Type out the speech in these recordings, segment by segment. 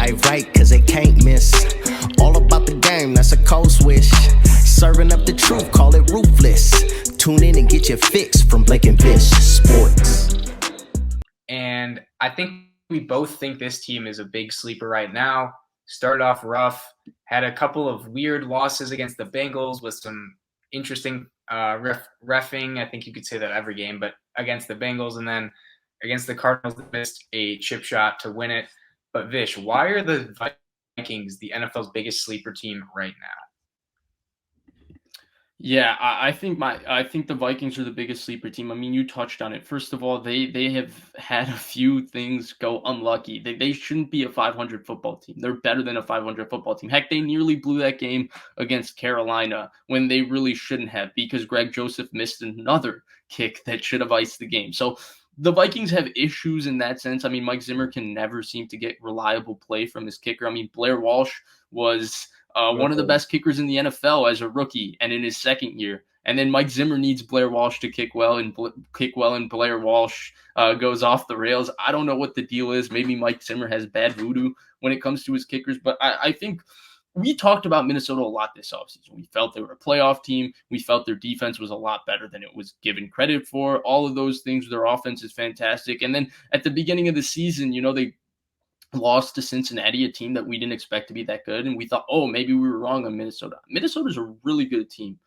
dive right, cause it can't miss. All about the game, that's a cold switch. Serving up the truth, call it ruthless. Tune in and get your fix from Blake and Vish Sports. And I think we both think this team is a big sleeper right now. Started off rough, had a couple of weird losses against the Bengals with some interesting reffing. I think you could say that every game, but against the Bengals, and then against the Cardinals, they missed a chip shot to win it. But Vish, why are the Vikings the NFL's biggest sleeper team right now? Yeah, I think the Vikings are the biggest sleeper team. I mean, you touched on it. First of all, they have had a few things go unlucky. They shouldn't be a 500 football team. They're better than a 500 football team. Heck, they nearly blew that game against Carolina when they really shouldn't have, because Greg Joseph missed another kick that should have iced the game. So the Vikings have issues in that sense. I mean, Mike Zimmer can never seem to get reliable play from his kicker. I mean, Blair Walsh was one of the best kickers in the NFL as a rookie and in his second year. And then Mike Zimmer needs Blair Walsh to kick well, and Blair Walsh goes off the rails. I don't know what the deal is. Maybe Mike Zimmer has bad voodoo when it comes to his kickers, but I think we talked about Minnesota a lot this offseason. We felt they were a playoff team. We felt their defense was a lot better than it was given credit for. All of those things, their offense is fantastic. And then at the beginning of the season, they lost to Cincinnati, a team that we didn't expect to be that good. And we thought, oh, maybe we were wrong on Minnesota. Minnesota's a really good team.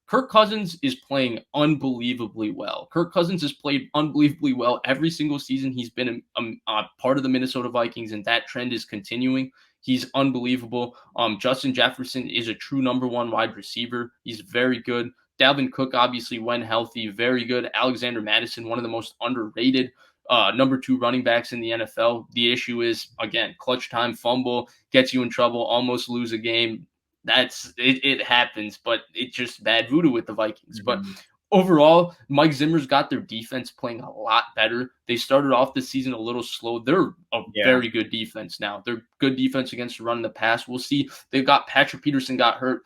Kirk Cousins is playing unbelievably well. Kirk Cousins has played unbelievably well every single season he's been a part of the Minnesota Vikings, and that trend is continuing. He's unbelievable. Justin Jefferson is a true number one wide receiver. He's very good. Dalvin Cook, obviously, when healthy, very good. Alexander Mattison, one of the most underrated number 2 running backs in the NFL. The issue is, again, clutch time fumble, gets you in trouble, almost lose a game. It happens, but it's just bad voodoo with the Vikings. Mm-hmm. But overall, Mike Zimmer's got their defense playing a lot better. They started off the season a little slow. They're a very good defense now. They're good defense against the run in the pass. We'll see. They've got Patrick Peterson got hurt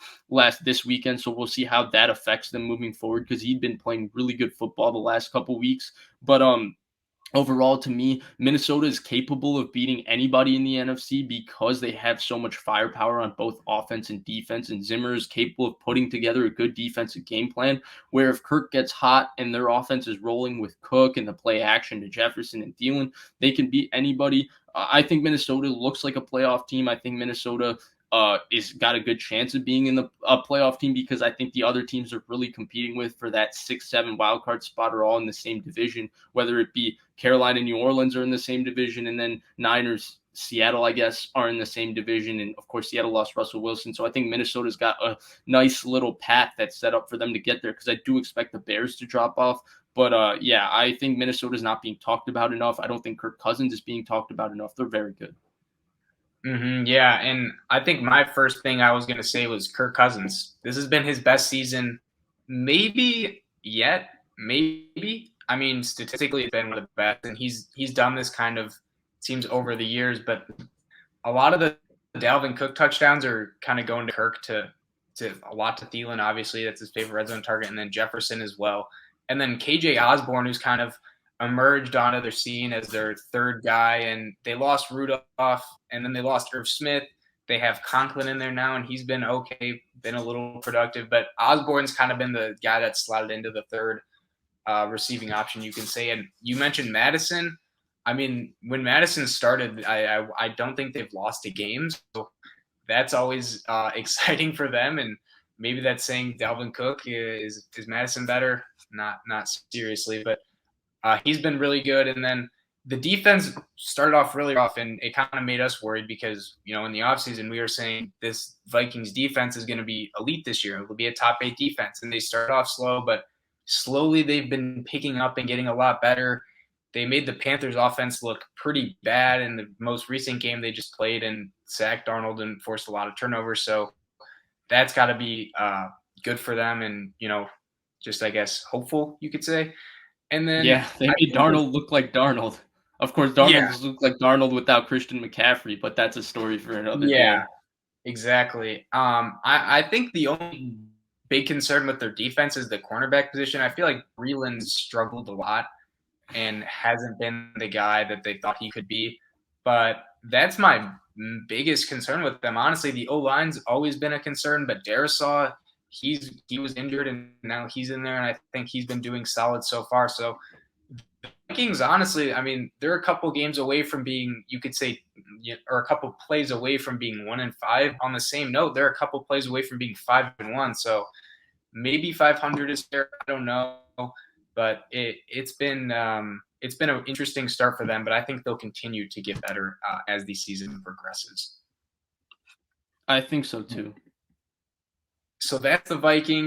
this weekend, so we'll see how that affects them moving forward, because he'd been playing really good football the last couple weeks. But overall, to me, Minnesota is capable of beating anybody in the NFC because they have so much firepower on both offense and defense, and Zimmer is capable of putting together a good defensive game plan, where if Kirk gets hot and their offense is rolling with Cook and the play action to Jefferson and Thielen, they can beat anybody. I think Minnesota looks like a playoff team. I think Minnesota is got a good chance of being in the playoff team, because I think the other teams are really competing with for that 6-7 wildcard spot are all in the same division, whether it be Carolina and New Orleans are in the same division, and then Niners, Seattle, I guess, are in the same division. And of course, Seattle lost Russell Wilson. So I think Minnesota's got a nice little path that's set up for them to get there, because I do expect the Bears to drop off. But I think Minnesota's not being talked about enough. I don't think Kirk Cousins is being talked about enough. They're very good. Mm-hmm, yeah, and I think my first thing I was going to say was Kirk Cousins. This has been his best season maybe yet, maybe. I mean, statistically, it's been one of the best, and he's done this kind of, seems over the years, but a lot of the Dalvin Cook touchdowns are kind of going to Kirk, to a lot to Thielen, obviously. That's his favorite red zone target, and then Jefferson as well. And then KJ Osborne, who's kind of emerged onto their scene as their third guy, and they lost Rudolph, and then they lost Irv Smith. They have Conklin in there now, and he's been okay, been a little productive, but Osborne's kind of been the guy that slotted into the third receiving option, you can say. And you mentioned Madison. I mean, when Madison started, I don't think they've lost a game, so that's always exciting for them. And maybe that's saying Dalvin Cook is Madison better? Not seriously, but he's been really good. And then the defense started off really rough, and it kind of made us worried because, in the offseason, we were saying this Vikings defense is going to be elite this year. It will be a top 8 defense. And they started off slow, but slowly they've been picking up and getting a lot better. They made the Panthers offense look pretty bad in the most recent game they just played, and sacked Darnold and forced a lot of turnovers. So that's got to be good for them, and, just, I guess, hopeful, you could say. And then they made Darnold look like Darnold. Of course, Darnold looked like Darnold without Christian McCaffrey, but that's a story for another day. Yeah, exactly. I think the only big concern with their defense is the cornerback position. I feel like Breeland's struggled a lot and hasn't been the guy that they thought he could be. But that's my biggest concern with them. Honestly, the O-line's always been a concern, but Darisaw, he was injured and now he's in there, and I think he's been doing solid so far. So Vikings, honestly, I mean, they're a couple games away from being, you could say, or a couple plays away from being 1-5. On the same note, they're a couple plays away from being 5-1. So maybe 500 is fair. I don't know, but it's been an interesting start for them. But I think they'll continue to get better as the season progresses. I think so too. So that's the Vikings.